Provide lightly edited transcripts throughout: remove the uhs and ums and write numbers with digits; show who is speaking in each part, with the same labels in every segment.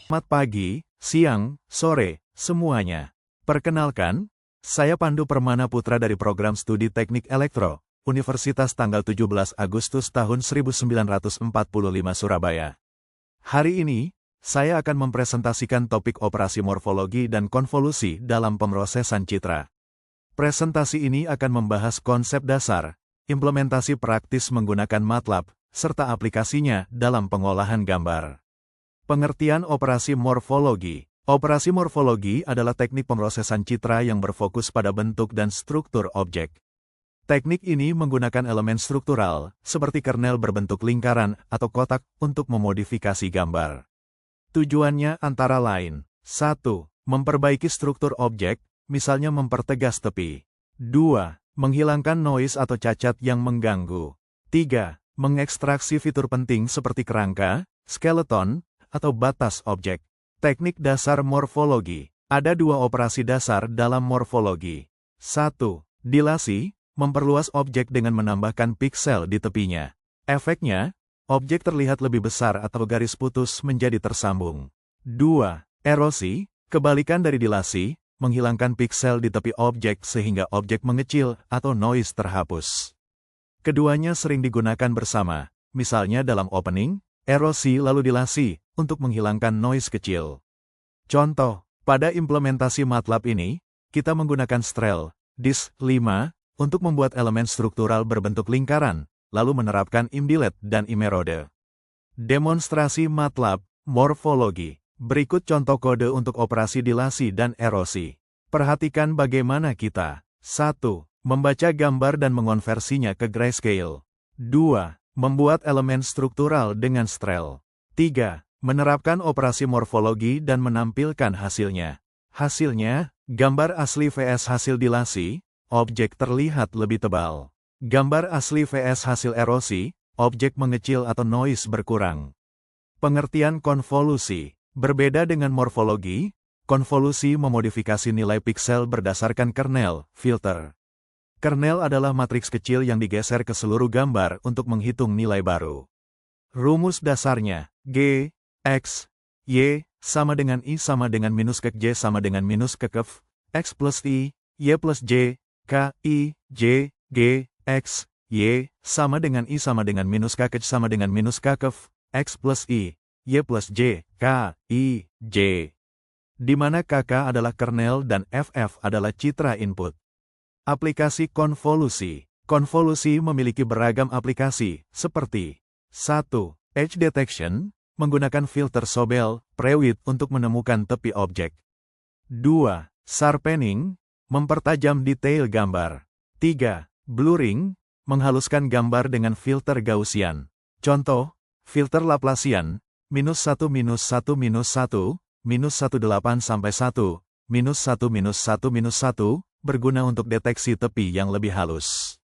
Speaker 1: Selamat pagi, siang, sore, semuanya. Perkenalkan, saya Pandu Permana Putra dari Program Studi Teknik Elektro, Universitas tanggal 17 Agustus tahun 1945 Surabaya. Hari ini, saya akan mempresentasikan topik operasi morfologi dan konvolusi dalam pemrosesan citra. Presentasi ini akan membahas konsep dasar, implementasi praktis menggunakan MATLAB, serta aplikasinya dalam pengolahan gambar. Pengertian operasi morfologi. Operasi morfologi adalah teknik pemrosesan citra yang berfokus pada bentuk dan struktur objek. Teknik ini menggunakan elemen struktural, seperti kernel berbentuk lingkaran atau kotak untuk memodifikasi gambar. Tujuannya antara lain, 1. Memperbaiki struktur objek, misalnya mempertegas tepi. 2. Menghilangkan noise atau cacat yang mengganggu. 3. Mengekstraksi fitur penting seperti kerangka, skeleton, atau batas objek. Teknik dasar morfologi. Ada dua operasi dasar dalam morfologi. 1. Dilasi, memperluas objek dengan menambahkan piksel di tepinya. Efeknya, objek terlihat lebih besar atau garis putus menjadi tersambung. 2. Erosi, kebalikan dari dilasi, menghilangkan piksel di tepi objek sehingga objek mengecil atau noise terhapus. Keduanya sering digunakan bersama, misalnya dalam opening, erosi lalu dilasi, untuk menghilangkan noise kecil. Contoh, pada implementasi MATLAB ini, kita menggunakan Strel, DIS5, untuk membuat elemen struktural berbentuk lingkaran, lalu menerapkan imdelete dan imerode. Demonstrasi MATLAB, morfologi. Berikut contoh kode untuk operasi dilasi dan erosi. Perhatikan bagaimana kita 1. Membaca gambar dan mengonversinya ke grayscale. 2. Membuat elemen struktural dengan Strel. 3. Menerapkan operasi morfologi dan menampilkan hasilnya. Hasilnya, gambar asli vs hasil dilasi, objek terlihat lebih tebal. Gambar asli vs hasil erosi, objek mengecil atau noise berkurang. Pengertian konvolusi. Berbeda dengan morfologi, konvolusi memodifikasi nilai piksel berdasarkan kernel, filter. Kernel adalah matriks kecil yang digeser ke seluruh gambar untuk menghitung nilai baru. Rumus dasarnya, G, X, Y, sama dengan I sama dengan minus kek J sama dengan minus kek F, X plus I, Y plus J, K, I, J, G, X, Y, sama dengan I sama dengan minus kek sama dengan minus kek F, X plus I, Y plus J, K, I, J. Di mana KK adalah kernel dan FF adalah citra input. Aplikasi konvolusi. Konvolusi memiliki beragam aplikasi, seperti 1. Edge detection, menggunakan filter Sobel, Prewitt untuk menemukan tepi objek. 2. Sharpening, mempertajam detail gambar. 3. Blurring, menghaluskan gambar dengan filter Gaussian. Contoh, filter Laplacian, -1 -1 -1, -18 sampai 1, -1 -1 -1, berguna untuk deteksi tepi yang lebih halus.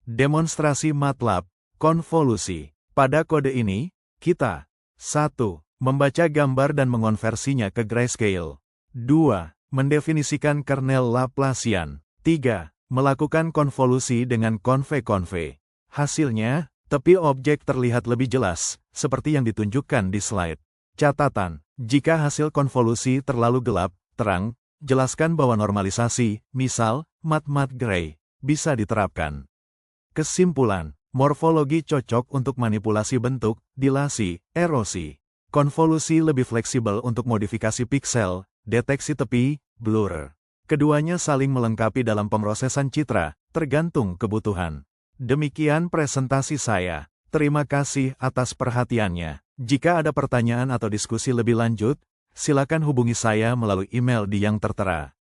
Speaker 1: Demonstrasi MATLAB, konvolusi. Pada kode ini, kita 1. Membaca gambar dan mengonversinya ke grayscale. 2. Mendefinisikan kernel Laplacian. 3. Melakukan konvolusi dengan konve-konve. Hasilnya, tepi objek terlihat lebih jelas, seperti yang ditunjukkan di slide. Catatan, jika hasil konvolusi terlalu gelap, terang, jelaskan bahwa normalisasi, misal, matte gray, bisa diterapkan. Kesimpulan, morfologi cocok untuk manipulasi bentuk, dilasi, erosi. Konvolusi lebih fleksibel untuk modifikasi piksel, deteksi tepi, blur. Keduanya saling melengkapi dalam pemrosesan citra, tergantung kebutuhan. Demikian presentasi saya. Terima kasih atas perhatiannya. Jika ada pertanyaan atau diskusi lebih lanjut, silakan hubungi saya melalui email di yang tertera.